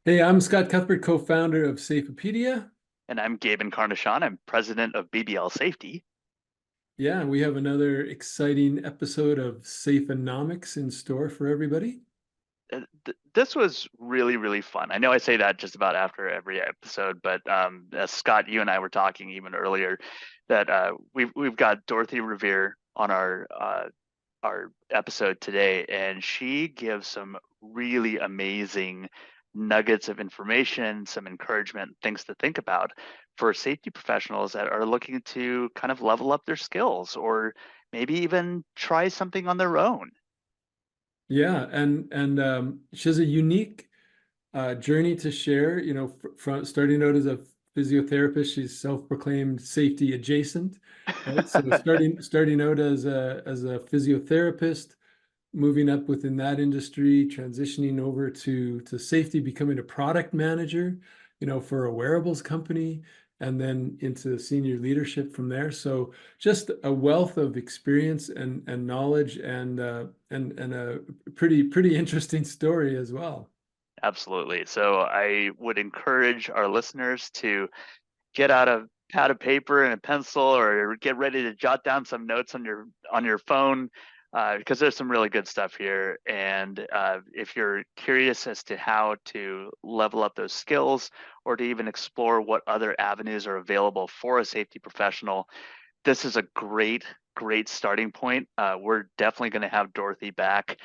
Hey, I'm Scott Cuthbert, co-founder of Safeopedia. And I'm Gabe and I'm president of BBL Safety. Yeah, and we have another exciting episode of Safeonomics in store for everybody. This was really, really fun. I know I say that just about after every episode, but as Scott, you and I were talking even earlier, that we've got Dorothy Riviere on our episode today, and she gives some really amazing nuggets of information, some encouragement, things to think about for safety professionals that are looking to kind of level up their skills or maybe even try something on their own. Yeah, and she has a unique journey to share. From starting out as a physiotherapist, she's self-proclaimed safety adjacent, right? So starting out as a physiotherapist, moving up within that industry, transitioning over to safety, becoming a product manager, for a wearables company, and then into senior leadership from there. So just a wealth of experience and knowledge and a pretty interesting story as well. Absolutely. So I would encourage our listeners to get out a pad of paper and a pencil or get ready to jot down some notes on your phone because there's some really good stuff here. And if you're curious as to how to level up those skills or to even explore what other avenues are available for a safety professional, this is a great starting point. We're definitely going to have Dorothy back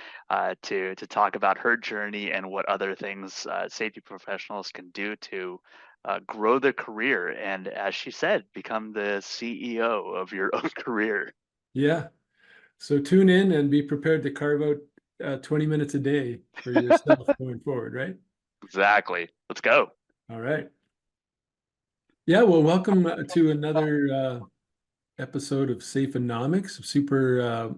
to talk about her journey and what other things safety professionals can do to grow their career and, as she said, become the CEO of your own career. Yeah. So tune in and be prepared to carve out 20 minutes a day for yourself going forward, right? Exactly. Let's go. All right. Yeah, well, welcome to another episode of Safeonomics. I'm super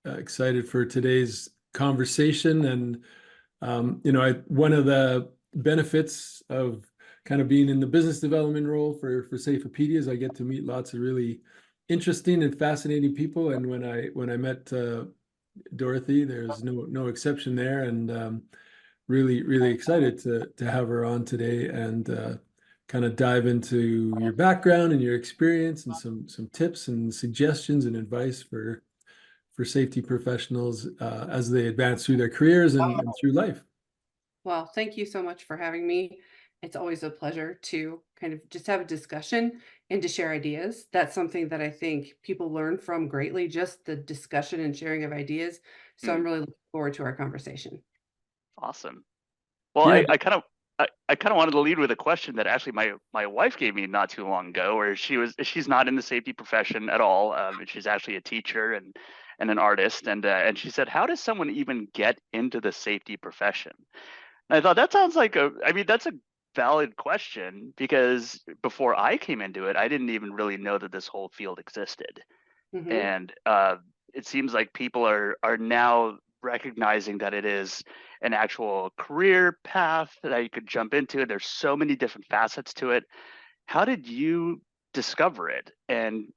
excited for today's conversation. And, one of the benefits of kind of being in the business development role for Safeopedia is I get to meet lots of really interesting and fascinating people. And when I met Dorothy, there's no exception there. And really excited to have her on today and kind of dive into your background and your experience and some tips and suggestions and advice for safety professionals as they advance through their careers and through life. Well, thank you so much for having me. It's always a pleasure to kind of just have a discussion and to share ideas. That's something that I think people learn from greatly, just the discussion and sharing of ideas. So I'm Mm, really looking forward to our conversation. awesome. Well, Yeah, I kind of wanted to lead with a question that actually my wife gave me not too long ago, where she's not in the safety profession at all. She's actually a teacher and an artist, and she said, "How does someone even get into the safety profession?" And I thought that sounds like I mean, that's a valid question because before I came into it, I didn't even really know that this whole field existed. Hmm. And it seems like people are now recognizing that it is an actual career path that you could jump into. There's so many different facets to it. How did you discover it and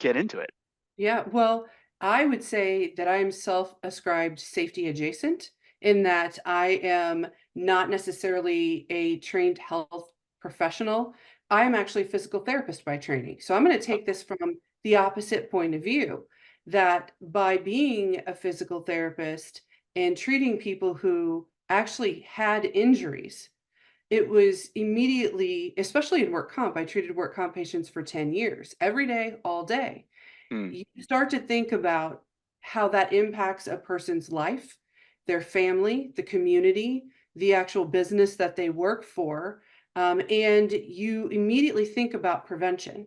get into it? Yeah, well, I would say that I'm self-ascribed safety adjacent in that I am not necessarily a trained health professional. I am actually a physical therapist by training. So I'm going to take this from the opposite point of view that by being a physical therapist and treating people who actually had injuries, it was immediately, especially in work comp, I treated work comp patients for 10 years, every day, all day. Hmm. You start to think about how that impacts a person's life, their family, the community, the actual business that they work for. And you immediately think about prevention.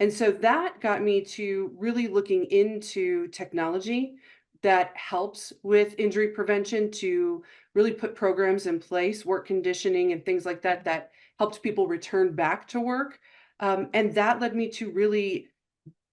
And so that got me to really looking into technology that helps with injury prevention to really put programs in place, work conditioning and things like that, that helped people return back to work. And that led me to really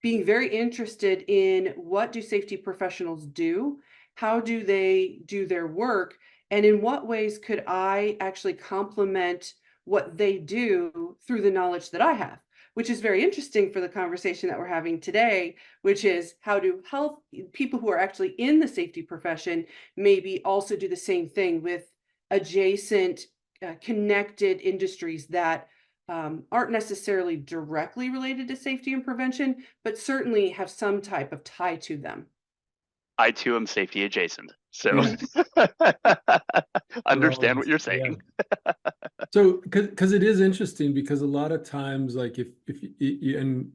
being very interested in what do safety professionals do? How do they do their work? And in what ways could I actually complement what they do through the knowledge that I have? Which is very interesting for the conversation that we're having today, which is how do health people who are actually in the safety profession maybe also do the same thing with adjacent connected industries that aren't necessarily directly related to safety and prevention, but certainly have some type of tie to them. I too am safety adjacent, so Yeah. understand what you're Yeah. saying. So, because it is interesting, because a lot of times, like if and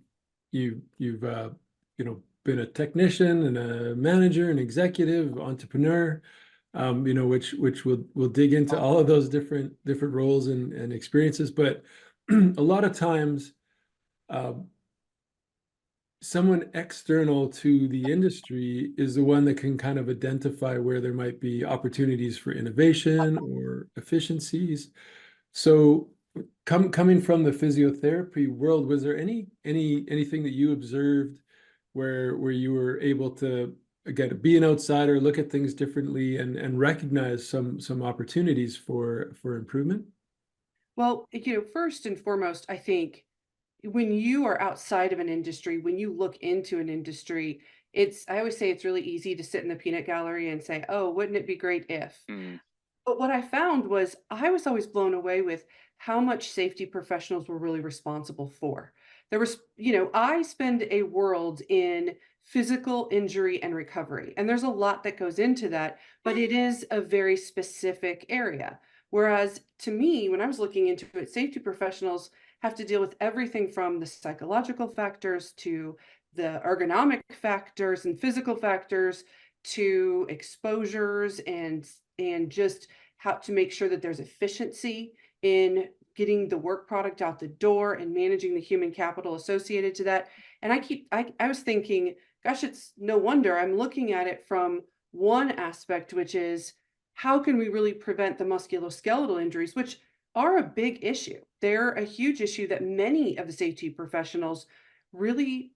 you've been a technician and a manager, an executive, entrepreneur, which we'll dig into all of those different roles and experiences. But a lot of times, uh, someone external to the industry is the one that can kind of identify where there might be opportunities for innovation or efficiencies. So coming from the physiotherapy world, was there anything that you observed where you were able to, again, be an outsider, look at things differently and recognize some opportunities for improvement? Well, first and foremost, I think when you are outside of an industry, when you look into an industry, I always say it's really easy to sit in the peanut gallery and say, oh, wouldn't it be great if? Mm, But what I found was I was always blown away with how much safety professionals were really responsible for. There was, I spend a world in physical injury and recovery, and there's a lot that goes into that, but it is a very specific area. Whereas to me, when I was looking into it, safety professionals have to deal with everything from the psychological factors to the ergonomic factors and physical factors to exposures and just how to make sure that there's efficiency in getting the work product out the door and managing the human capital associated to that. And I was thinking, gosh, it's no wonder I'm looking at it from one aspect, which is how can we really prevent the musculoskeletal injuries, which are a big issue. They're a huge issue that many of the safety professionals really,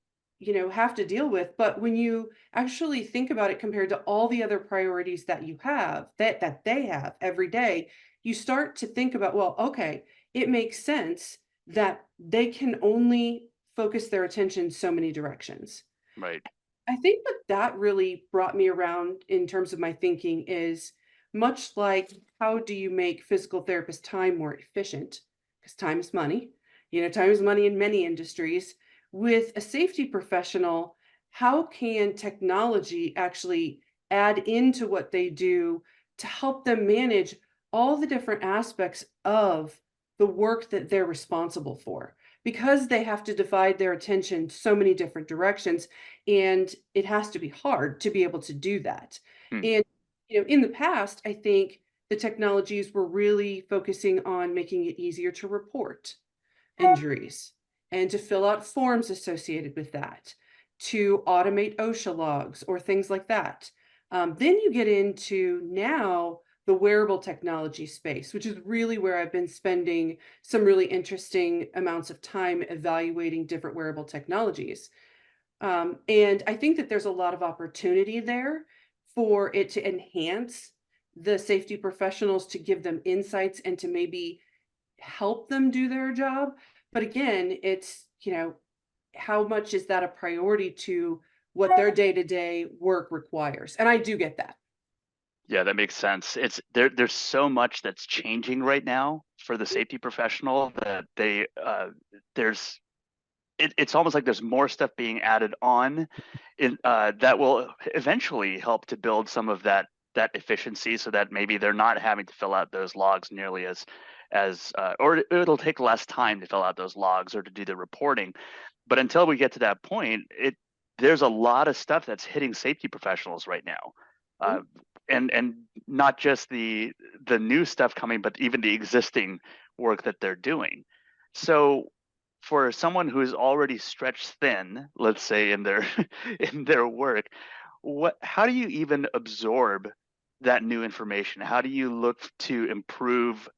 have to deal with. But when you actually think about it compared to all the other priorities that you have, that they have every day, you start to think about, well, okay, it makes sense that they can only focus their attention so many directions. right. I think that really brought me around in terms of my thinking is much like how do you make physical therapist time more efficient? Because time is money. Time is money in many industries. With a safety professional, how can technology actually add into what they do to help them manage all the different aspects of the work that they're responsible for? Because they have to divide their attention so many different directions, and it has to be hard to be able to do that. Hmm. And in the past, I think the technologies were really focusing on making it easier to report injuries and to fill out forms associated with that, to automate OSHA logs or things like that. Then you get into now the wearable technology space, which is really where I've been spending some really interesting amounts of time evaluating different wearable technologies. And I think that there's a lot of opportunity there for it to enhance the safety professionals, to give them insights and to maybe help them do their job. But again, it's, how much is that a priority to what their day-to-day work requires? And I do get that. Yeah, that makes sense. There's so much that's changing right now for the safety professional that it's almost like there's more stuff being added on that will eventually help to build some of that efficiency, so that maybe they're not having to fill out those logs nearly or it'll take less time to fill out those logs or to do the reporting. But until we get to that point, there's a lot of stuff that's hitting safety professionals right now. Uh, and not just the new stuff coming, but even the existing work that they're doing. So for someone who's already stretched thin, let's say in their in their work, how do you even absorb that new information? How do you look to improve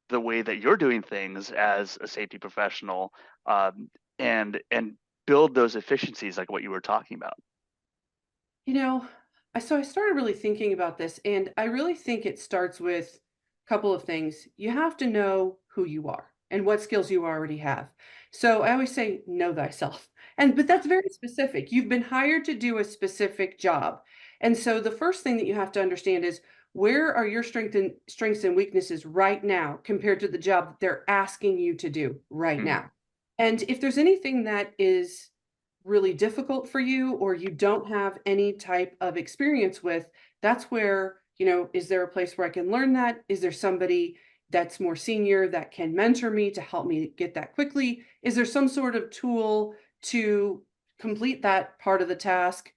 the way that you're doing things as a safety professional, and build those efficiencies like what you were talking about? You know, so I started really thinking about this, and I really think it starts with a couple of things. You have to know who you are and what skills you already have. So I always say, know thyself. But that's very specific. You've been hired to do a specific job. And so the first thing that you have to understand is Where are your strengths and weaknesses right now compared to the job that they're asking you to do right now? And if there's anything that is really difficult for you or you don't have any type of experience with, that's where, is there a place where I can learn that? Is there somebody that's more senior that can mentor me to help me get that quickly? Is there some sort of tool to complete that part of the task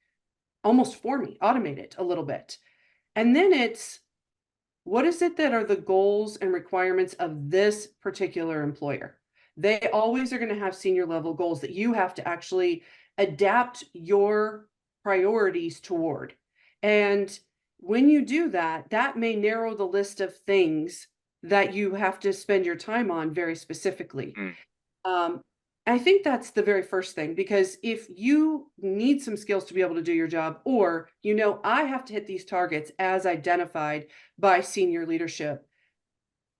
almost for me, automate it a little bit? And then it's, what is it that are the goals and requirements of this particular employer? They always are going to have senior level goals that you have to actually adapt your priorities toward. And when you do that, that may narrow the list of things that you have to spend your time on very specifically. Um, I think that's the very first thing, because if you need some skills to be able to do your job, or, I have to hit these targets as identified by senior leadership,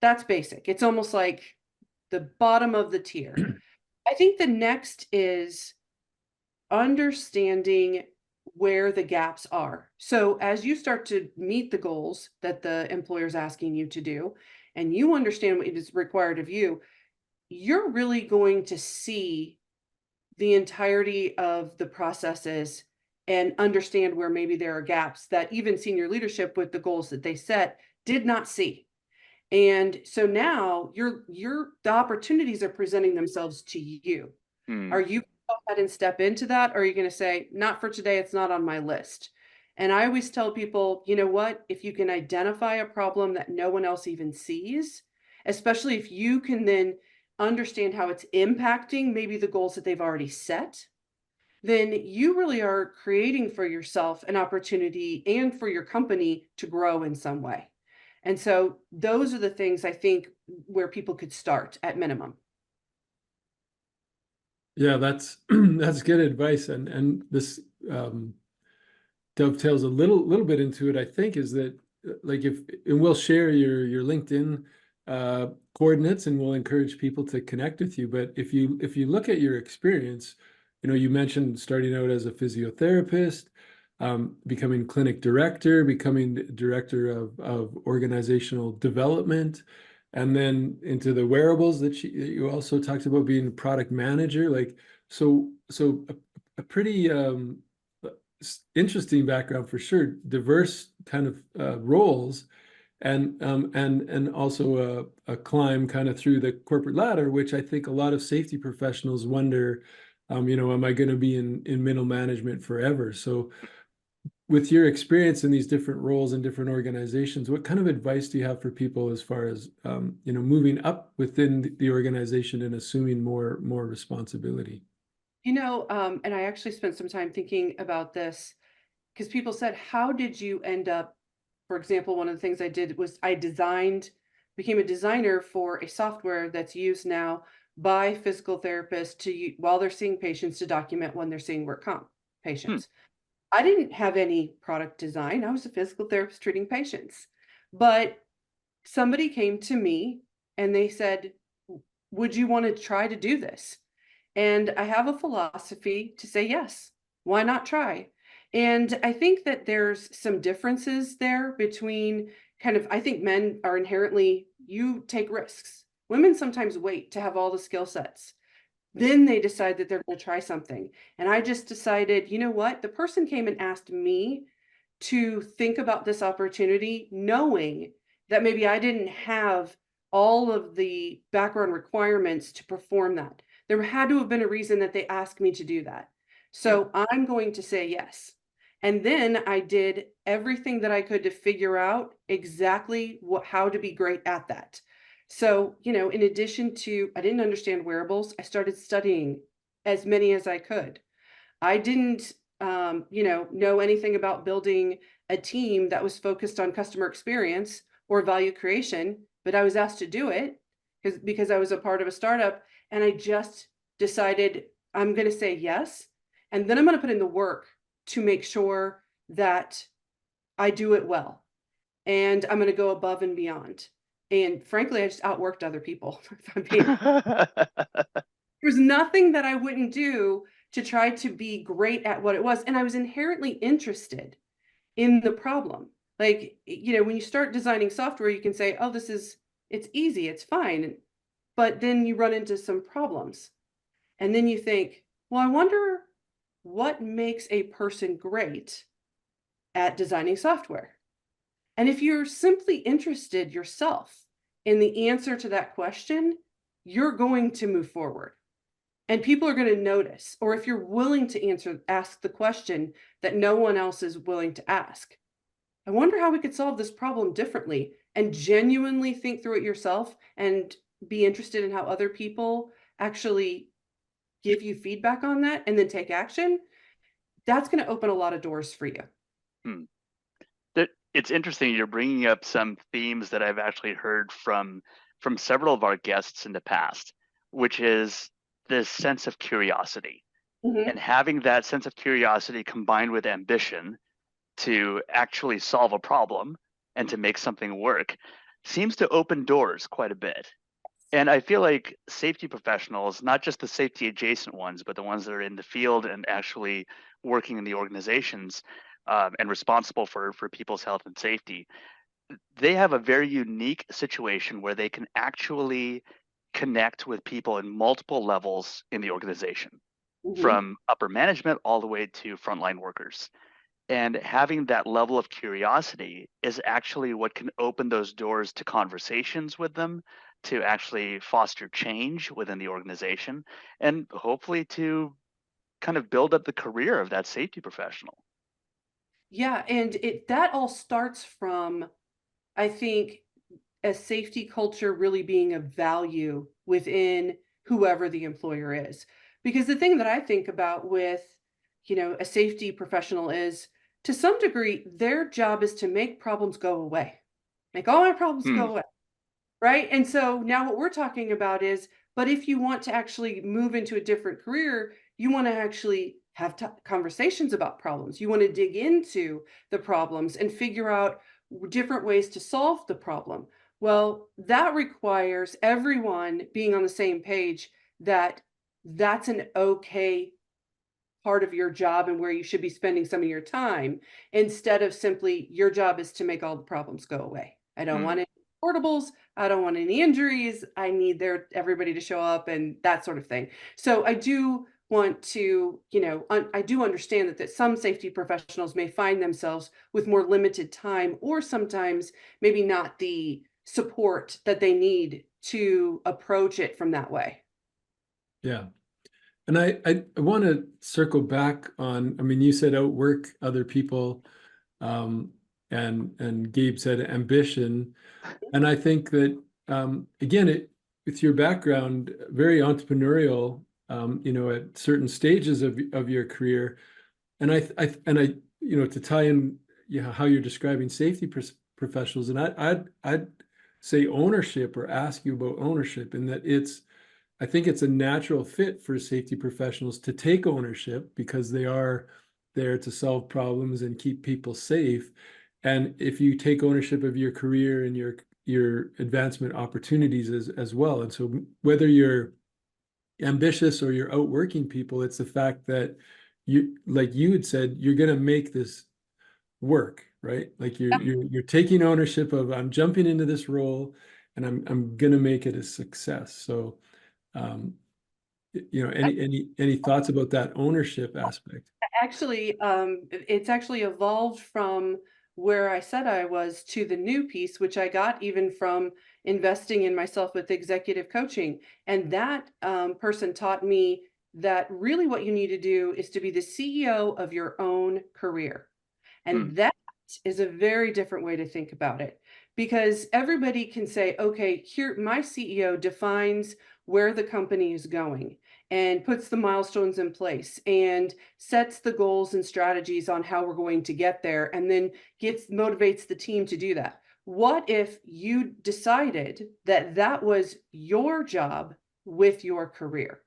that's basic. It's almost like the bottom of the tier. I think the next is understanding where the gaps are. So as you start to meet the goals that the employer is asking you to do, and you understand what is required of you, you're really going to see the entirety of the processes and understand where maybe there are gaps that even senior leadership with the goals that they set did not see. And so now the opportunities are presenting themselves to you. Are you going to go ahead and step into that? Or are you going to say, not for today, it's not on my list? And I always tell people, you know what, if you can identify a problem that no one else even sees, especially if you can then understand how it's impacting maybe the goals that they've already set, then you really are creating for yourself an opportunity and for your company to grow in some way. And so those are the things I think where people could start at minimum. Yeah, that's that's good advice, and this dovetails a little bit into it. I think is that like and we'll share your LinkedIn coordinates, and we'll encourage people to connect with you. But if you look at your experience, you mentioned starting out as a physiotherapist, becoming clinic director, becoming director of organizational development, and then into the wearables that you also talked about being product manager. Like, so a pretty interesting background for sure, diverse kind of roles, and also a climb kind of through the corporate ladder, which I think a lot of safety professionals wonder, am I going to be in middle management forever? So with your experience in these different roles in different organizations, what kind of advice do you have for people as far as moving up within the organization and assuming more responsibility? And I actually spent some time thinking about this, because people said, how did you end up, for example, one of the things I did was became a designer for a software that's used now by physical therapists while they're seeing patients, to document when they're seeing work comp patients. I didn't have any product design. I was a physical therapist treating patients. But somebody came to me and they said, would you want to try to do this? And I have a philosophy to say, yes, why not try? And I think that there's some differences there between I think men are inherently, you take risks. Women sometimes wait to have all the skill sets. Then they decide that they're going to try something. And I just decided, you know what? The person came and asked me to think about this opportunity, knowing that maybe I didn't have all of the background requirements to perform that. There had to have been a reason that they asked me to do that. So I'm going to say yes. And then I did everything that I could to figure out exactly how to be great at that. So, in addition to, I didn't understand wearables, I started studying as many as I could. I didn't, know anything about building a team that was focused on customer experience or value creation, but I was asked to do it because I was a part of a startup, and I just decided I'm going to say yes. And then I'm going to put in the work to make sure that I do it well. And I'm going to go above and beyond. And frankly, I just outworked other people. There was nothing that I wouldn't do to try to be great at what it was. And I was inherently interested in the problem. Like, when you start designing software, you can say, oh, it's easy, it's fine. But then you run into some problems. And then you think, well, I wonder what makes a person great at designing software. And if you're simply interested yourself in the answer to that question, you're going to move forward. And people are going to notice. Or if you're willing to ask the question that no one else is willing to ask. I wonder how we could solve this problem differently, and genuinely think through it yourself and be interested in how other people actually give you feedback on that and then take action. That's going to open a lot of doors for you. Hmm. It's interesting. You're bringing up some themes that I've actually heard from several of our guests in the past, which is this sense of curiosity, and having that sense of curiosity combined with ambition to actually solve a problem and to make something work seems to open doors quite a bit. And I feel like safety professionals, not just the safety adjacent ones, but the ones that are in the field and actually working in the organizations, and responsible for people's health and safety, they have a very unique situation where they can actually connect with people in multiple levels in the organization, Mm-hmm. from upper management all the way to frontline workers. And having that level of curiosity is actually what can open those doors to conversations with them, to actually foster change within the organization, and hopefully to kind of build up the career of that safety professional. Yeah, and that all starts from, I think, a safety culture really being a value within whoever the employer is. Because the thing that I think about with, a safety professional is, to some degree, their job is to make problems go away. Make all my problems Hmm. go away. Right? And so now what we're talking about is, but if you want to actually move into a different career, you want to actually have conversations about problems. You want to dig into the problems and figure out different ways to solve the problem. Well, that requires everyone being on the same page that that's an okay part of your job and where you should be spending some of your time, instead of simply your job is to make all the problems go away. I don't Hmm. want any portables. I don't want any injuries. I need everybody to show up and that sort of thing. So I do want to, I do understand that some safety professionals may find themselves with more limited time, or sometimes maybe not the support that they need to approach it from that way. Yeah. And I want to circle back on, I mean, you said outwork other people, um, and Gabe said ambition. And I think that, again, with your background, very entrepreneurial, at certain stages of your career. And to tie in, how you're describing safety professionals, and I'd say ownership, or ask you about ownership, in that I think it's a natural fit for safety professionals to take ownership, because they are there to solve problems and keep people safe. And if you take ownership of your career and your advancement opportunities as well. And so whether you're ambitious or you're outworking people, it's the fact that you, like you had said, you're going to make this work, right? Like you're taking ownership of, I'm jumping into this role and I'm going to make it a success. So, um, any thoughts about that ownership aspect? Actually, it's actually evolved from where I said I was to the new piece, which I got even from investing in myself with executive coaching. And that person taught me that really what you need to do is to be the CEO of your own career. Hmm. And that is a very different way to think about it, because everybody can say, okay, here, my CEO defines where the company is going and puts the milestones in place and sets the goals and strategies on how we're going to get there, and then motivates the team to do that. What if you decided that that was your job with your career?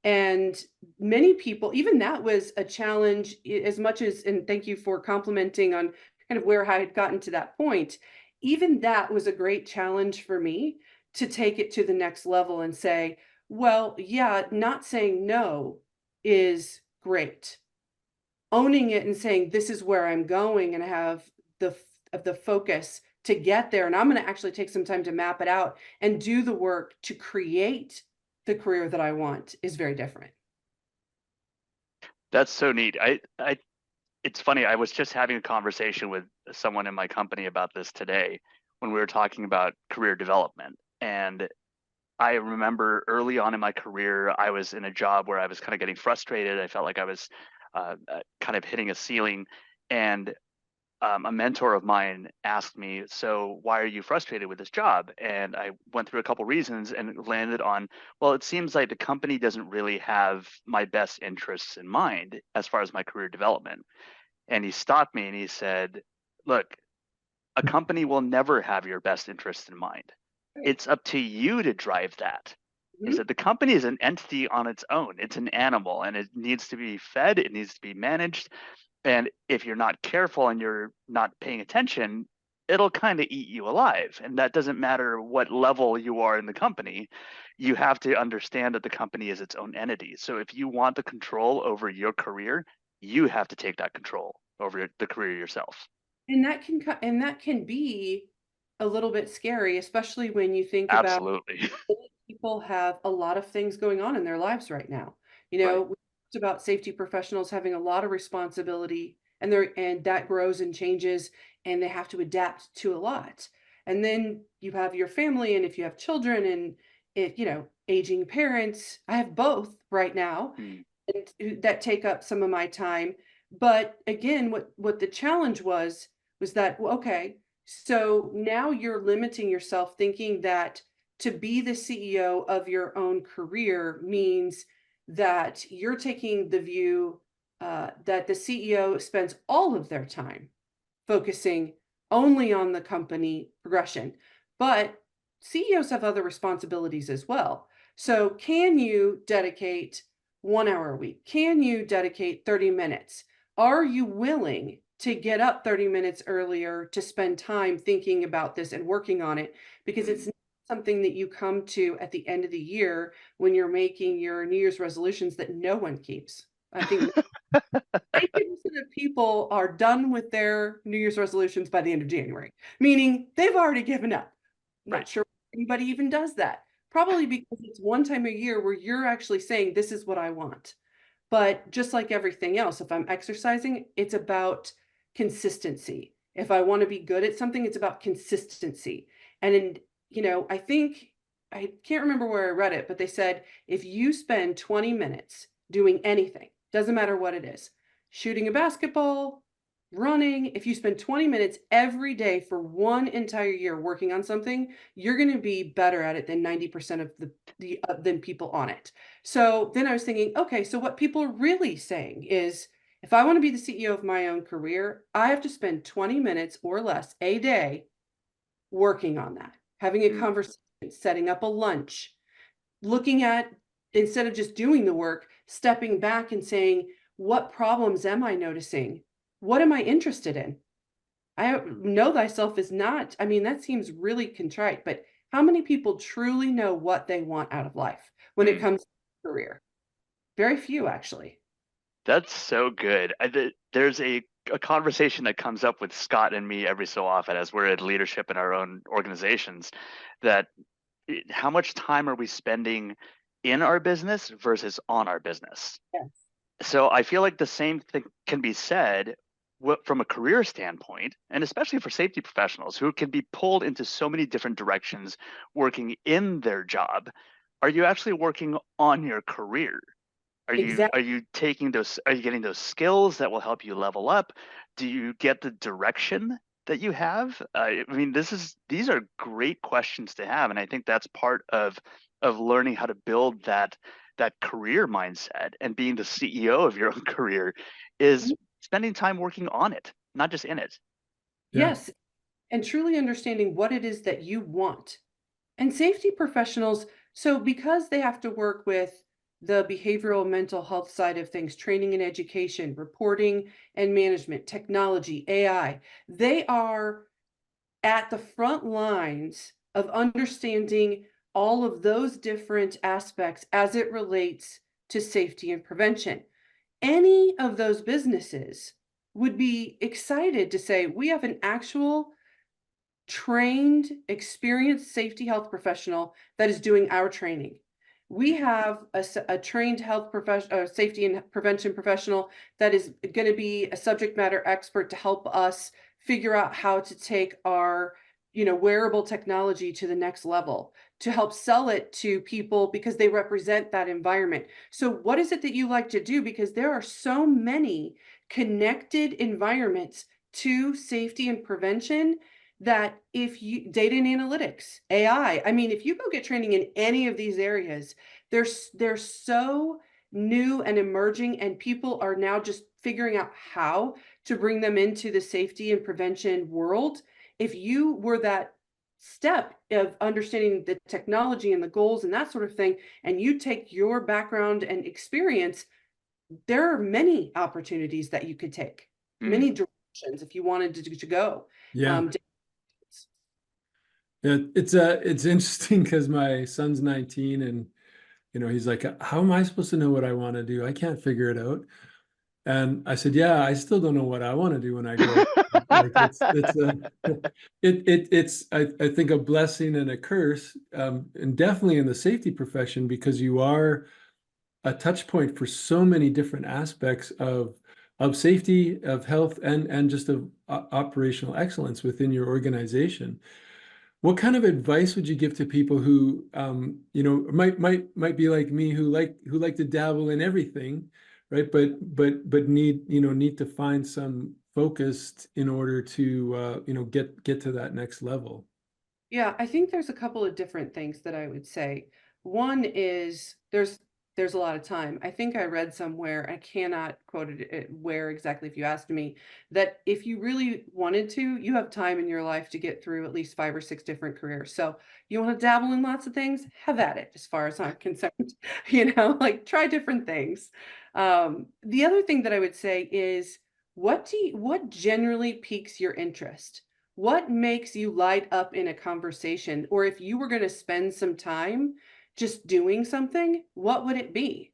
And many people, even that was a challenge, as much as, and thank you for complimenting on kind of where I had gotten to that point. Even that was a great challenge for me to take it to the next level and say, well, yeah, not saying no is great. Owning it and saying, this is where I'm going, and have the focus to get there, and I'm going to actually take some time to map it out and do the work to create the career that I want, is very different. That's so neat. It's funny. I was just having a conversation with someone in my company about this today when we were talking about career development. And I remember early on in my career, I was in a job where I was kind of getting frustrated. I felt like I was kind of hitting a ceiling. And a mentor of mine asked me, "So why are you frustrated with this job?" And I went through a couple reasons and landed on, well, it seems like the company doesn't really have my best interests in mind as far as my career development. And he stopped me and he said, "Look, a company will never have your best interest in mind. It's up to you to drive that." He Mhm. said, "The company is an entity on its own. It's an animal and it needs to be fed, it needs to be managed. And if you're not careful and you're not paying attention, it'll kind of eat you alive. And that doesn't matter what level you are in the company. You have to understand that the company is its own entity. So if you want the control over your career, you have to take that control over the career yourself." And that can be a little bit scary, especially when you think about Absolutely. many people have a lot of things going on in their lives right now. Right. We talked about safety professionals having a lot of responsibility, and that grows and changes, and they have to adapt to a lot. And then you have your family, and if you have children and aging parents, I have both right now, Mm, and that take up some of my time. But again, what the challenge was that, well, okay, so now you're limiting yourself, thinking that to be the CEO of your own career means that you're taking the view that the CEO spends all of their time focusing only on the company progression. But CEOs have other responsibilities as well. So, can you dedicate 1 hour a week? Can you dedicate 30 minutes? Are you willing to get up 30 minutes earlier to spend time thinking about this and working on it? Because it's mm. not something that you come to at the end of the year when you're making your New Year's resolutions that no one keeps. I think 90% of people are done with their New Year's resolutions by the end of January, meaning they've already given up. Right. Not sure anybody even does that. Probably because it's one time a year where you're actually saying, "This is what I want." But just like everything else, if I'm exercising, it's about consistency. If I want to be good at something, it's about consistency. And I think I can't remember where I read it, but they said if you spend 20 minutes doing anything, doesn't matter what it is, shooting a basketball, running, if you spend 20 minutes every day for one entire year working on something, you're going to be better at it than 90% of than people on it. So then I was thinking, okay, so what people are really saying is if I want to be the CEO of my own career, I have to spend 20 minutes or less a day working on that, having a Mm, conversation, setting up a lunch, looking at, instead of just doing the work, stepping back and saying, what problems am I noticing? What am I interested in? I know thyself is not, I mean, that seems really contrite, but how many people truly know what they want out of life when it mm. comes to career? Very few, actually. That's so good. There's a conversation that comes up with Scott and me every so often as we're in leadership in our own organizations, that how much time are we spending in our business versus on our business? Yes. So I feel like the same thing can be said from a career standpoint, and especially for safety professionals who can be pulled into so many different directions working in their job. Are you actually working on your career? Are Exactly. you taking those, are you getting those skills that will help you level up? Do you get the direction that you have? I mean, these are great questions to have, and I think that's part of learning how to build that career mindset and being the CEO of your own career is spending time working on it, not just in it. Yeah. Yes. And truly understanding what it is that you want. And safety professionals, so because they have to work with the behavioral mental health side of things, training and education, reporting and management, technology, AI, they are at the front lines of understanding all of those different aspects as it relates to safety and prevention. Any of those businesses would be excited to say, we have an actual trained, experienced safety health professional that is doing our training. We have a trained health professional, safety and prevention professional that is going to be a subject matter expert to help us figure out how to take our, wearable technology to the next level, to help sell it to people because they represent that environment. So what is it that you like to do? Because there are so many connected environments to safety and prevention that if you data and analytics, AI, I mean, if you go get training in any of these areas, they're so new and emerging, and people are now just figuring out how to bring them into the safety and prevention world. If you were that step of understanding the technology and the goals and that sort of thing, and you take your background and experience, there are many opportunities that you could take, many directions if you wanted to go. Yeah. Yeah, it's interesting because my son's 19 and he's like, how am I supposed to know what I want to do? I can't figure it out. And I said, yeah, I still don't know what I want to do when I grow up. Like it's I think a blessing and a curse, and definitely in the safety profession, because you are a touch point for so many different aspects of safety, of health, and just of operational excellence within your organization. What kind of advice would you give to people who, might be like me, who like to dabble in everything, right? But need to find some focus in order to, get to that next level. Yeah, I think there's a couple of different things that I would say. One is there's a lot of time. I think I read somewhere, I cannot quote it where exactly if you asked me, that if you really wanted to, you have time in your life to get through at least 5 or 6 different careers. So you want to dabble in lots of things, have at it as far as I'm concerned. Like try different things. The other thing that I would say is what generally piques your interest? What makes you light up in a conversation? Or if you were going to spend some time just doing something, what would it be?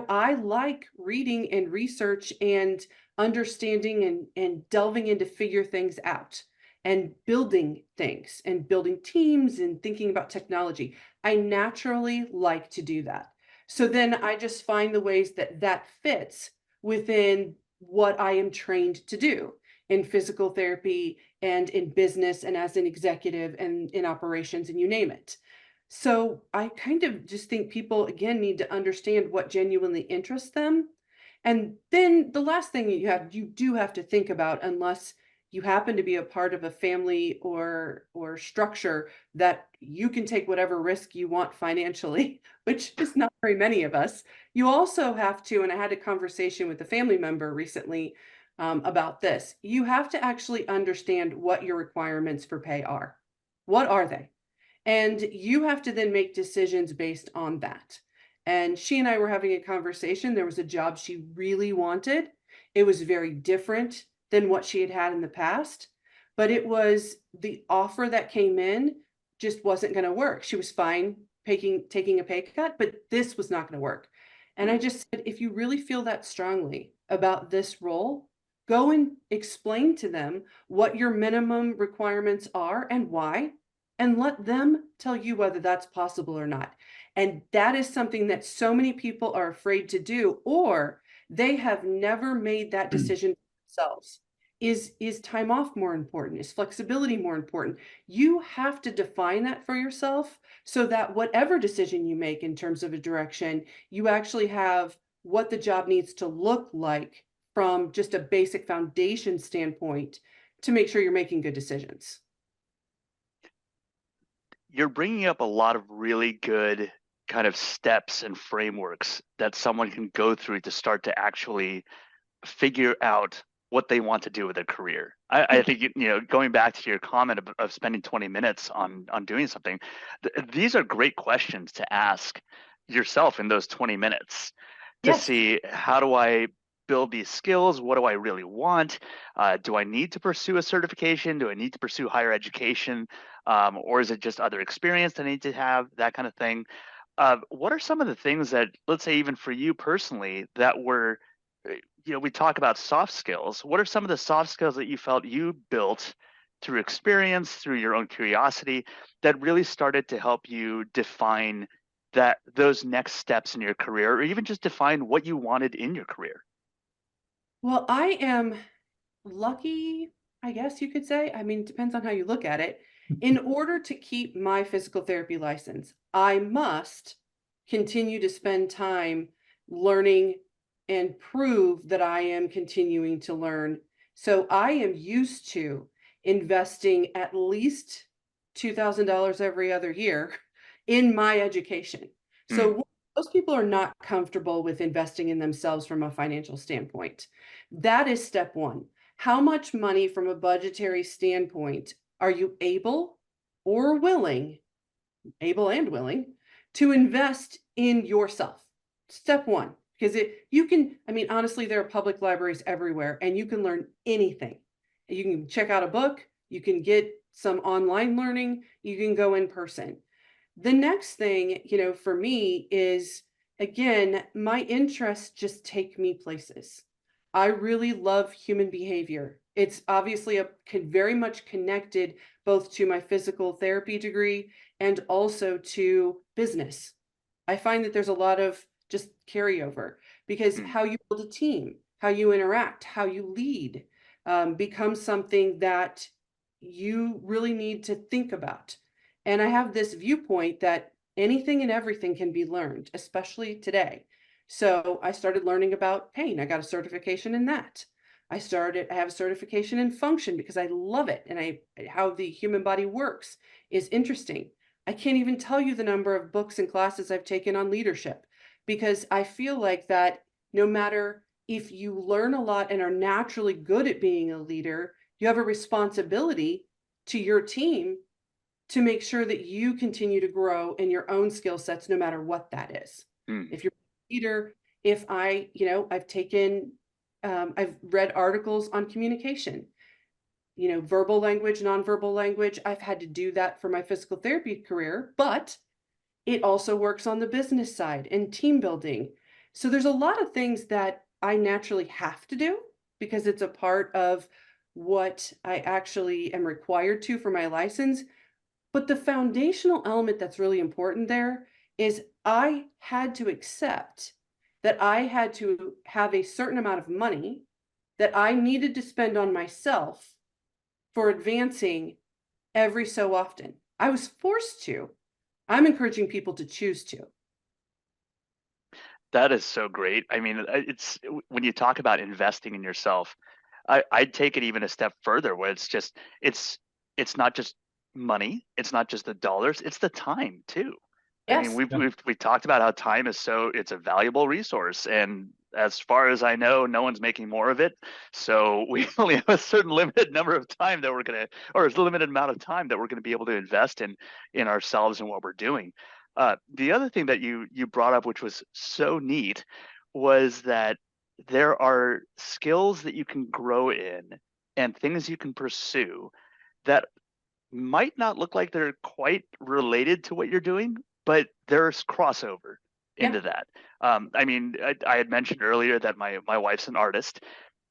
I like reading and research and understanding and delving in to figure things out and building things and building teams and thinking about technology. I naturally like to do that. So then I just find the ways that that fits within what I am trained to do in physical therapy and in business and as an executive and in operations and you name it. So I kind of just think people again need to understand what genuinely interests them. And then the last thing you do have to think about, unless you happen to be a part of a family or structure that you can take whatever risk you want financially, which is not very many of us. You also have to, and I had a conversation with a family member recently about this. You have to actually understand what your requirements for pay are. What are they? And you have to then make decisions based on that. And she and I were having a conversation. There was a job she really wanted. It was very different than what she had had in the past, but it was the offer that came in just wasn't going to work. She was fine taking a pay cut, but this was not going to work. And I just said, if you really feel that strongly about this role, go and explain to them what your minimum requirements are and why, and let them tell you whether that's possible or not. And that is something that so many people are afraid to do, or they have never made that decision themselves. Is time off more important? Is flexibility more important? You have to define that for yourself so that whatever decision you make in terms of a direction, you actually have what the job needs to look like from just a basic foundation standpoint to make sure you're making good decisions. You're bringing up a lot of really good kind of steps and frameworks that someone can go through to start to actually figure out what they want to do with their career. I think, going back to your comment of spending 20 minutes on doing something, these are great questions to ask yourself in those 20 minutes to Yes. see, how do I build these skills? What do I really want? Do I need to pursue a certification? Do I need to pursue higher education? Or is it just other experience I need to have, that kind of thing? What are some of the things that, let's say even for you personally, that were we talk about soft skills. What are some of the soft skills that you felt you built through experience, through your own curiosity, that really started to help you define those next steps in your career, or even just define what you wanted in your career? Well, I am lucky, I guess you could say. I mean, it depends on how you look at it. In order to keep my physical therapy license, I must continue to spend time learning and prove that I am continuing to learn. So I am used to investing at least $2,000 every other year in my education. Mm, So most people are not comfortable with investing in themselves from a financial standpoint. That is step one. How much money from a budgetary standpoint are you able or willing, able and willing, to invest in yourself? Step one, because you can, I mean, honestly, there are public libraries everywhere and you can learn anything. You can check out a book, you can get some online learning, you can go in person. The next thing, for me is, again, my interests just take me places. I really love human behavior. It's obviously very much connected both to my physical therapy degree and also to business. I find that there's a lot of just carryover because mm. how you build a team, how you interact, how you lead, becomes something that you really need to think about. And I have this viewpoint that anything and everything can be learned, especially today. So I started learning about pain. I got a certification in that. I have a certification in function because I love it. And how the human body works is interesting. I can't even tell you the number of books and classes I've taken on leadership because I feel like that no matter if you learn a lot and are naturally good at being a leader, you have a responsibility to your team to make sure that you continue to grow in your own skill sets, no matter what that is. Mm. If you're a leader, if I've read articles on communication, verbal language, nonverbal language. I've had to do that for my physical therapy career, but it also works on the business side and team building. So there's a lot of things that I naturally have to do because it's a part of what I actually am required to for my license. But the foundational element that's really important there is I had to accept that I had to have a certain amount of money that I needed to spend on myself for advancing every so often. I was forced to. I'm encouraging people to choose to. That is so great. I mean, when you talk about investing in yourself, I'd take it even a step further, where it's not just money, it's not just the dollars, it's the time too. I mean, Yes. we talked about how time is it's a valuable resource, and as far as I know, no one's making more of it. So we only have a certain limited number of time that or a limited amount of time that we're gonna be able to invest in ourselves and what we're doing. The other thing that you brought up, which was so neat, was that there are skills that you can grow in and things you can pursue that might not look like they're quite related to what you're doing, but there's crossover Yeah. into that. I mean, I had mentioned earlier that my wife's an artist,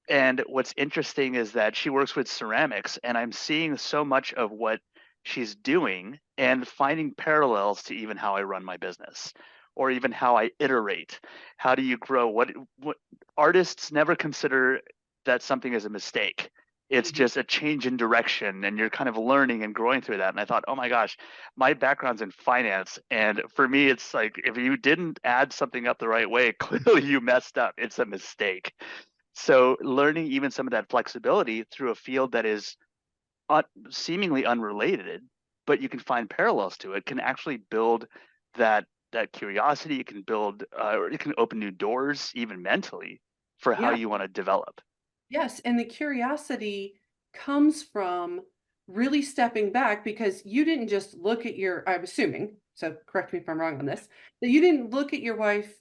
and what's interesting is that she works with ceramics, and I'm seeing so much of what she's doing and finding parallels to even how I run my business or even how I iterate. How do you grow? What artists never consider that something is a mistake. It's Mhm. just a change in direction, and you're kind of learning and growing through that. And I thought, oh my gosh, my background's in finance. And for me, it's like if you didn't add something up the right way, clearly you messed up. It's a mistake. So learning even some of that flexibility through a field that is seemingly unrelated, but you can find parallels to it, can actually build that curiosity. It can build, or it can open new doors, even mentally, for how Yeah. you want to develop. Yes. And the curiosity comes from really stepping back because you didn't just look at I'm assuming, so correct me if I'm wrong on this, that you didn't look at your wife,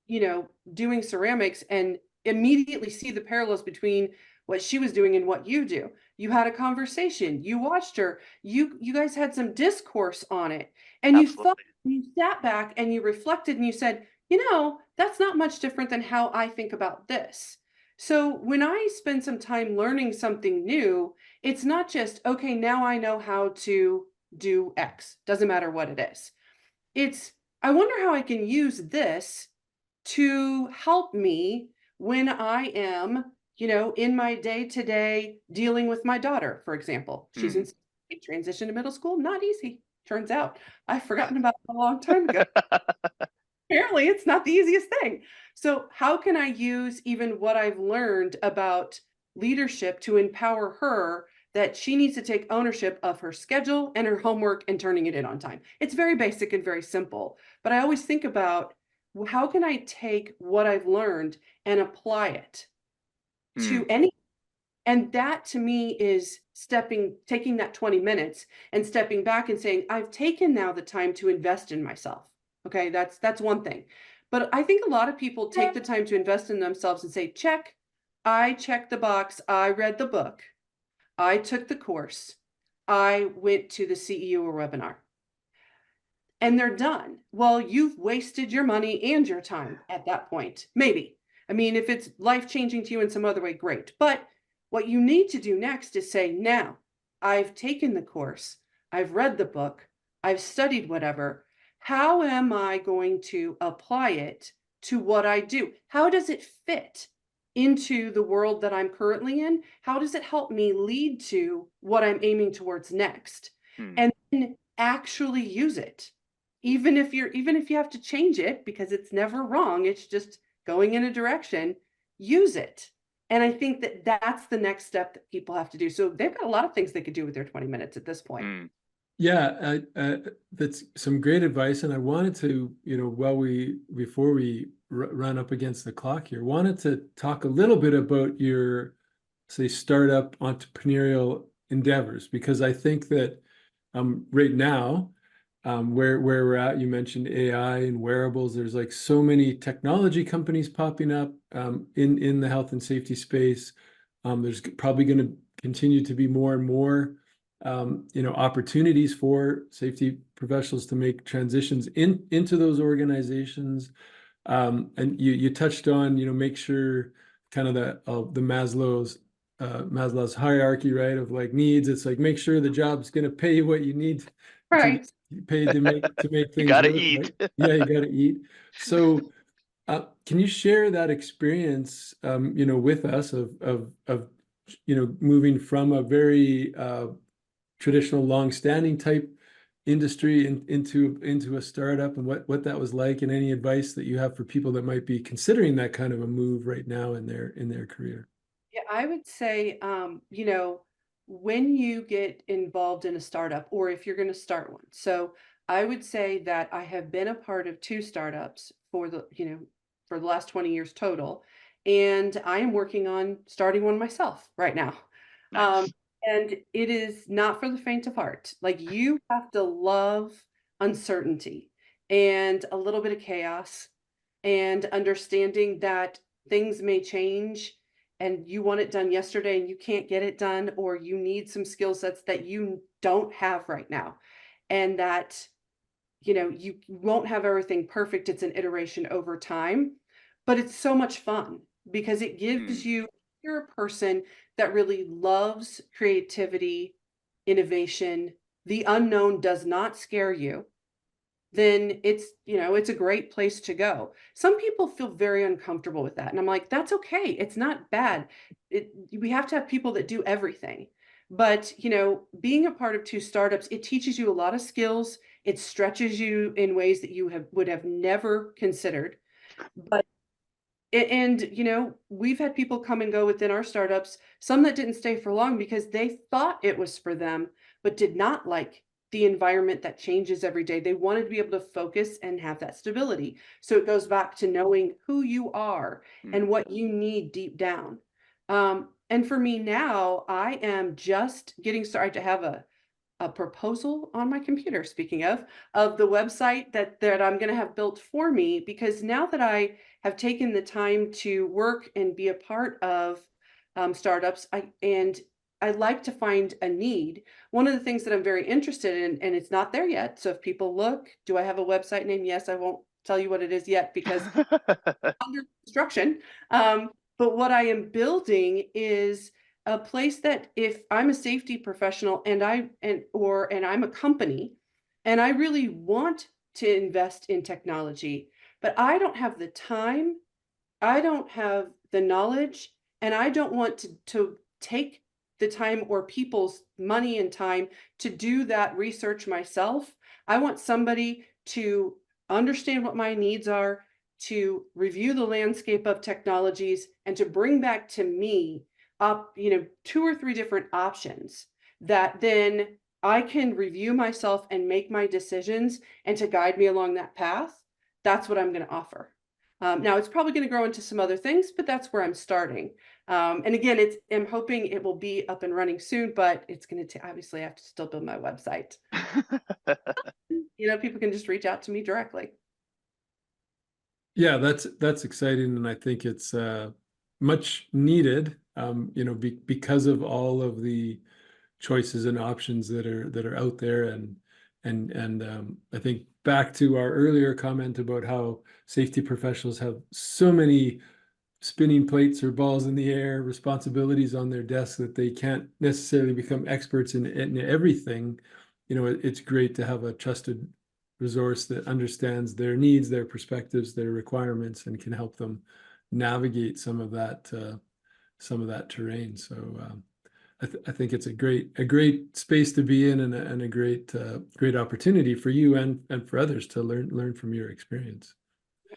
doing ceramics and immediately see the parallels between what she was doing and what you do. You had a conversation, you watched her, you guys had some discourse on it, and Absolutely. you sat back and you reflected and you said, that's not much different than how I think about this. So when I spend some time learning something new, it's not just, okay, now I know how to do X, doesn't matter what it is. It's, I wonder how I can use this to help me when I am, in my day to day dealing with my daughter, for example. She's in Mm. transition to middle school, not easy, turns out. I've forgotten about it a long time ago. Apparently, it's not the easiest thing. So, how can I use even what I've learned about leadership to empower her that she needs to take ownership of her schedule and her homework and turning it in on time? It's very basic and very simple, but I always think about, well, how can I take what I've learned and apply it to Mm. any, and that to me is taking that 20 minutes and stepping back and saying, I've taken now the time to invest in myself. Okay, that's one thing. But I think a lot of people take the time to invest in themselves and say, check, I checked the box, I read the book, I took the course, I went to the CEO webinar, and they're done. Well, you've wasted your money and your time at that point. Maybe. I mean, if it's life changing to you in some other way, great. But what you need to do next is say, now I've taken the course, I've read the book, I've studied whatever. How am I going to apply it to what I do? How does it fit into the world that I'm currently in? How does it help me lead to what I'm aiming towards next? Mm. And then actually use it, even if you have to change it, because it's never wrong, it's just going in a direction, use it. And I think that that's the next step that people have to do. So they've got a lot of things they could do with their 20 minutes at this point. Mm. Yeah, that's some great advice. And I wanted to, before we run up against the clock here, wanted to talk a little bit about your, say, startup entrepreneurial endeavors, because I think that right now, where we're at, you mentioned AI and wearables. There's like so many technology companies popping up in the health and safety space. There's probably going to continue to be more and more opportunities for safety professionals to make transitions into those organizations. And you touched on, make sure kind of the Maslow's hierarchy, right, of like needs. It's like, make sure the job's going to pay you what you need to Right. pay to make You things gotta work, eat. right? Yeah, you got to eat. So, can you share that experience, with us of moving from a very traditional, long-standing type industry into a startup, and what that was like, and any advice that you have for people that might be considering that kind of a move right now in their career? Yeah, I would say, when you get involved in a startup, or if you're going to start one. So I would say that I have been a part of two startups for the last 20 years total. And I am working on starting one myself right now. Um, Nice. and it is not for the faint of heart. Like, you have to love uncertainty and a little bit of chaos, and understanding that things may change and you want it done yesterday and you can't get it done, or you need some skill sets that you don't have right now. And that, you won't have everything perfect. It's an iteration over time, but it's so much fun because it gives Mm. you, you're a person that really loves creativity, innovation, the unknown does not scare you, then it's a great place to go. Some people feel very uncomfortable with that, and I'm like, that's okay. It's not bad. We have to have people that do everything. But, being a part of two startups, it teaches you a lot of skills. It stretches you in ways that you would have never considered. But and, we've had people come and go within our startups, some that didn't stay for long because they thought it was for them, but did not like the environment that changes every day. They wanted to be able to focus and have that stability. So it goes back to knowing who you are and Mm. what you need deep down. And for me now, I am just getting started to have a proposal on my computer, speaking of the website that I'm going to have built for me, because now that I have taken the time to work and be a part of startups, I like to find a need. One of the things that I'm very interested in, and it's not there yet, so if people look, do I have a website name? Yes, I won't tell you what it is yet because under construction. But what I am building is a place that if I'm a safety professional and I'm a company and I really want to invest in technology, but I don't have the time, I don't have the knowledge, and I don't want to take the time or people's money and time to do that research myself. I want somebody to understand what my needs are, to review the landscape of technologies, and to bring back to me up, 2 or 3 different options that then I can review myself and make my decisions and to guide me along that path. That's what I'm going to offer. Now it's probably going to grow into some other things, but that's where I'm starting. And again, I'm hoping it will be up and running soon, but it's going to obviously I have to still build my website. People can just reach out to me directly. Yeah, that's exciting, and I think it's much needed. Because of all of the choices and options that are out there, and I think back to our earlier comment about how safety professionals have so many spinning plates or balls in the air, responsibilities on their desk that they can't necessarily become experts in everything. It's great to have a trusted resource that understands their needs, their perspectives, their requirements, and can help them navigate some of that terrain. So I think it's a great space to be in, and a great opportunity for you and for others to learn from your experience.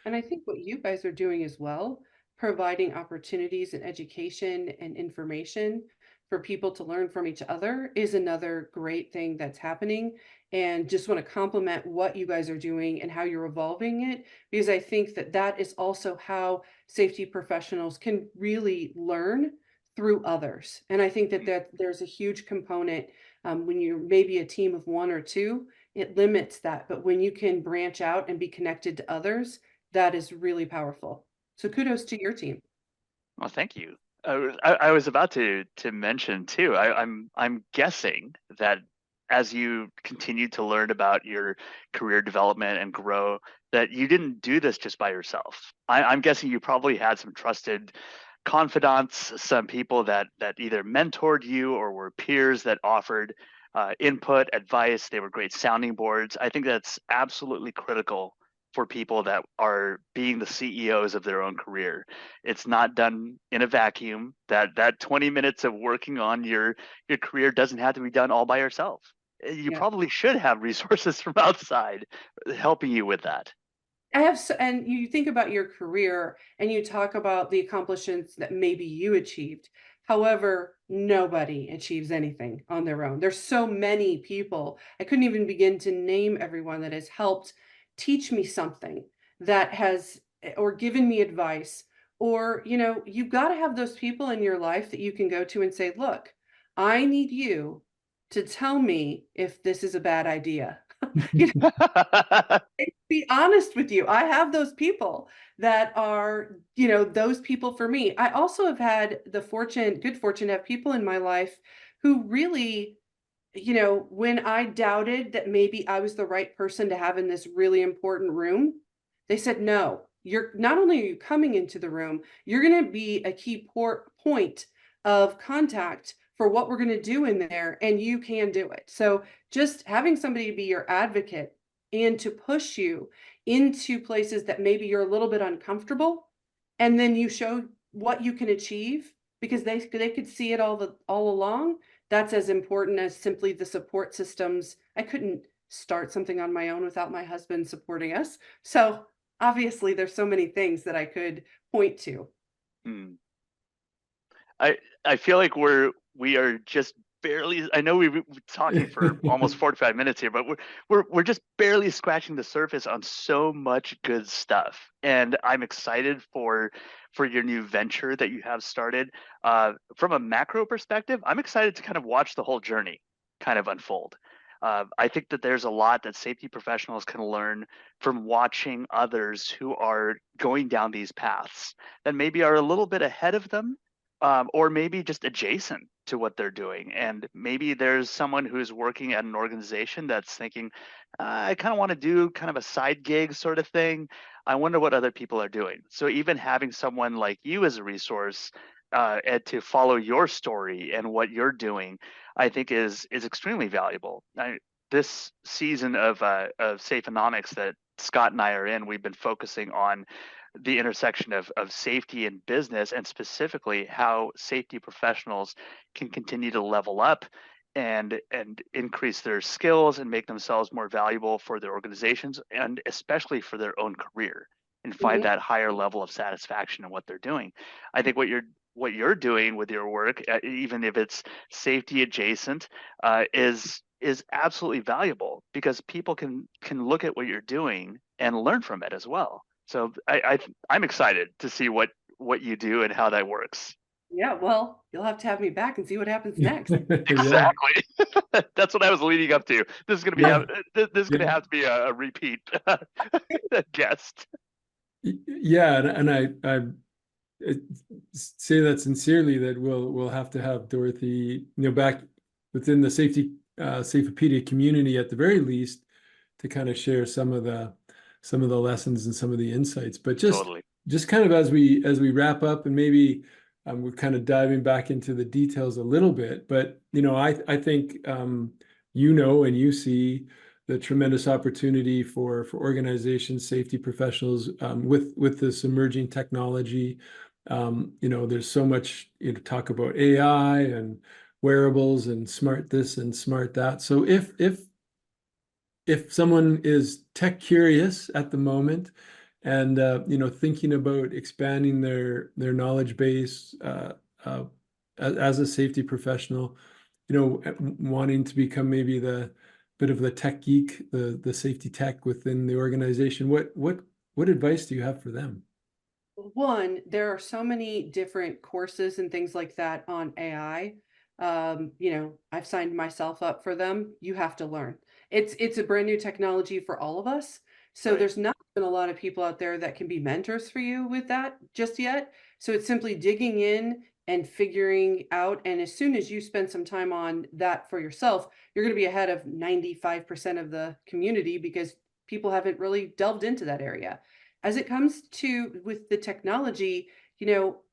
And I think what you guys are doing as well, providing opportunities and education and information for people to learn from each other is another great thing that's happening. And just want to compliment what you guys are doing and how you're evolving it, because I think that that is also how safety professionals can really learn through others. And I think that there's a huge component when you're maybe a team of 1 or 2, it limits that. But when you can branch out and be connected to others, that is really powerful. So kudos to your team. Well, thank you. I was about to mention too. I'm guessing that as you continue to learn about your career development and grow, that you didn't do this just by yourself. I'm guessing you probably had some trusted confidants, some people that either mentored you or were peers that offered input, advice. They were great sounding boards. I think that's absolutely critical for people that are being the CEOs of their own career. It's not done in a vacuum. That 20 minutes of working on your career doesn't have to be done all by yourself. You Yeah. probably should have resources from outside helping you with that. And you think about your career and you talk about the accomplishments that maybe you achieved. However, nobody achieves anything on their own. There's so many people. I couldn't even begin to name everyone that has helped teach me something that has, or given me advice, or, you've got to have those people in your life that you can go to and say, look, I need you to tell me if this is a bad idea. Be honest with you. I have those people that are, those people for me. I also have had the good fortune to have people in my life who really, when I doubted that maybe I was the right person to have in this really important room, they said, no, you're not only are you coming into the room, you're going to be a key point of contact for what we're going to do in there, and you can do it. So just having somebody be your advocate and to push you into places that maybe you're a little bit uncomfortable, and then you show what you can achieve because they could see it all along. That's as important as simply the support systems. I couldn't start something on my own without my husband supporting us. So obviously there's so many things that I could point to. Hmm. I feel like we are just barely. I know we've been talking for almost 45 minutes here, but we're just barely scratching the surface on so much good stuff. And I'm excited for your new venture that you have started. From a macro perspective, I'm excited to kind of watch the whole journey kind of unfold. I think that there's a lot that safety professionals can learn from watching others who are going down these paths that maybe are a little bit ahead of them, or maybe just adjacent to what they're doing. And maybe there's someone who's working at an organization that's thinking, I kind of want to do kind of a side gig sort of thing. I wonder what other people are doing. So even having someone like you as a resource and to follow your story and what you're doing, I think is extremely valuable. This season of Safeonomics that Scott and I are in, we've been focusing on the intersection of safety and business, and specifically how safety professionals can continue to level up and increase their skills and make themselves more valuable for their organizations and especially for their own career, and find that higher level of satisfaction in what they're doing. I think what you're doing with your work, even if it's safety adjacent, is absolutely valuable because people can look at what you're doing and learn from it as well. So I'm excited to see what you do and how that works. Yeah, well, you'll have to have me back and see what happens next. Yeah. Exactly. That's what I was leading up to. This is going to be Yeah. this is going to Yeah. have to be a repeat guest. Yeah, and I say that sincerely, that we'll have to have Dorothy, back within the Safeopedia community at the very least, to kind of share some of the lessons and some of the insights. But Totally. just kind of as we wrap up, and maybe we're kind of diving back into the details a little bit, but I think and you see the tremendous opportunity for organizations, safety professionals, with this emerging technology. There's so much talk about AI and wearables and smart this and smart that. So if someone is tech curious at the moment and thinking about expanding their knowledge base as a safety professional, wanting to become maybe the bit of the tech geek, the safety tech within the organization, what advice do you have for them? One, there are so many different courses and things like that on AI. I've signed myself up for them. You have to learn. It's a brand new technology for all of us. So Right. there's not been a lot of people out there that can be mentors for you with that just yet. So it's simply digging in and figuring out. And as soon as you spend some time on that for yourself, you're going to be ahead of 95% of the community because people haven't really delved into that area. As it comes to with the technology,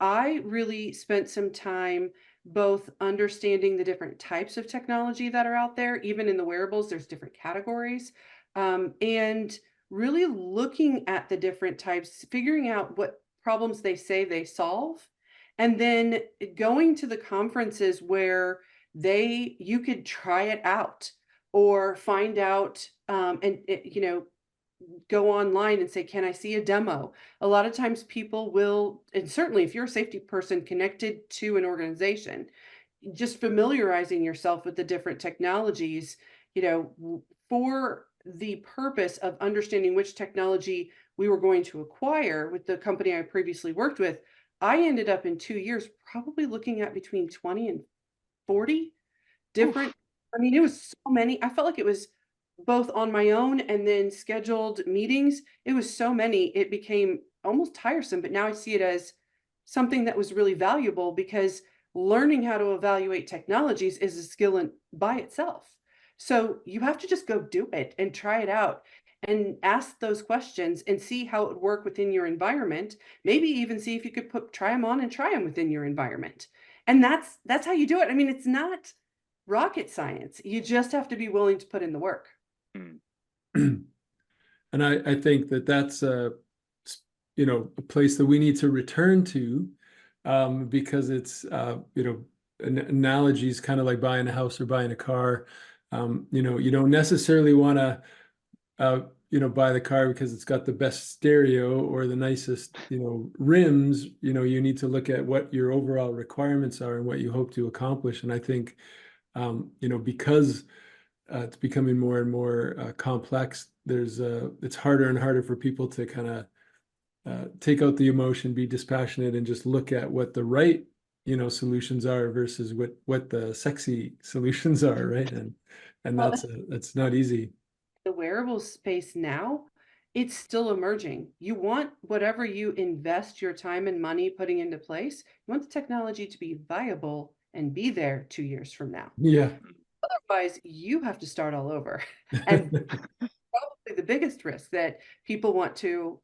I really spent some time both understanding the different types of technology that are out there. Even in the wearables, there's different categories, and really looking at the different types, figuring out what problems they say they solve, and then going to the conferences where you could try it out or find out, go online and say, can I see a demo? A lot of times people will, and certainly if you're a safety person connected to an organization, just familiarizing yourself with the different technologies, for the purpose of understanding which technology we were going to acquire with the company I previously worked with. I ended up in 2 years probably looking at between 20 and 40 different. Oof. I mean, it was so many. I felt like it was both on my own and then scheduled meetings. It was so many, it became almost tiresome, but now I see it as something that was really valuable because learning how to evaluate technologies is a skill by itself. So you have to just go do it and try it out and ask those questions and see how it would work within your environment. Maybe even see if you could try them on and try them within your environment. And that's how you do it. I mean, it's not rocket science. You just have to be willing to put in the work. And I think that's a place that we need to return to, because it's an analogy is kind of like buying a house or buying a car. You don't necessarily want to buy the car because it's got the best stereo or the nicest rims. You need to look at what your overall requirements are and what you hope to accomplish. And I think because it's becoming more and more complex, it's harder and harder for people to kind of take out the emotion, be dispassionate, and just look at what the right solutions are versus what the sexy solutions are, right? And Well, that's not easy. the wearable space now it's still emerging. You want whatever you invest your time and money putting into place, you want the technology to be viable and be there 2 years from now. Yeah. Otherwise, you have to start all over. And probably the biggest risk that people want to,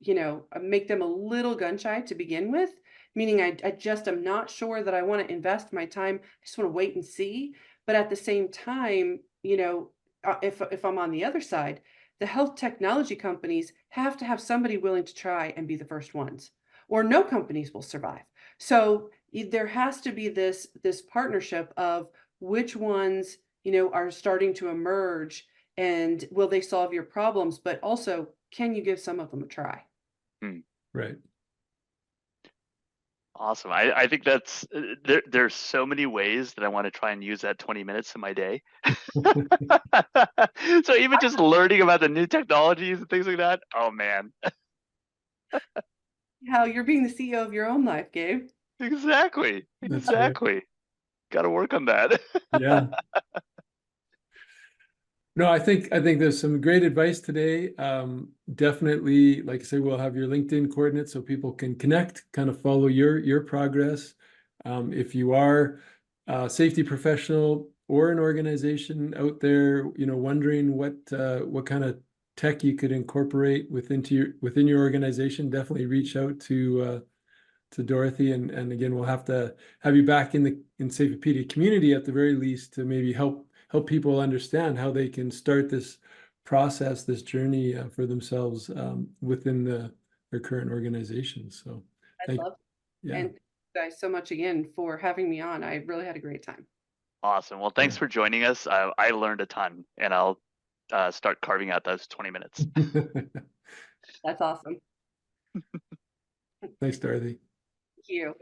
make them a little gun shy to begin with, meaning I'm not sure that I want to invest my time. I just want to wait and see. But at the same time, if I'm on the other side, the health technology companies have to have somebody willing to try and be the first ones, or no companies will survive. So there has to be this partnership of which ones, are starting to emerge, and will they solve your problems, but also can you give some of them a try? Right. Awesome. I think that's there's so many ways that I want to try and use that 20 minutes in my day. So even just learning about the new technologies and things like that. Oh man. How you're being the CEO of your own life, Gabe. Exactly. That's right. Exactly. Got to work on that. Yeah. No, I think there's some great advice today. Definitely, like I say, we'll have your LinkedIn coordinates so people can connect, kind of follow your progress. If you are a safety professional or an organization out there, wondering what kind of tech you could incorporate within your organization, definitely reach out to Dorothy, and again, we'll have to have you back in the Safepedia community at the very least to maybe help people understand how they can start this process, this journey for themselves within their current organization. So I love it. yeah. And thank you guys so much again for having me on. I really had a great time. Awesome. Well, thanks for joining us. I learned a ton, and I'll start carving out those 20 minutes. That's awesome. Thanks, Dorothy. Thank you.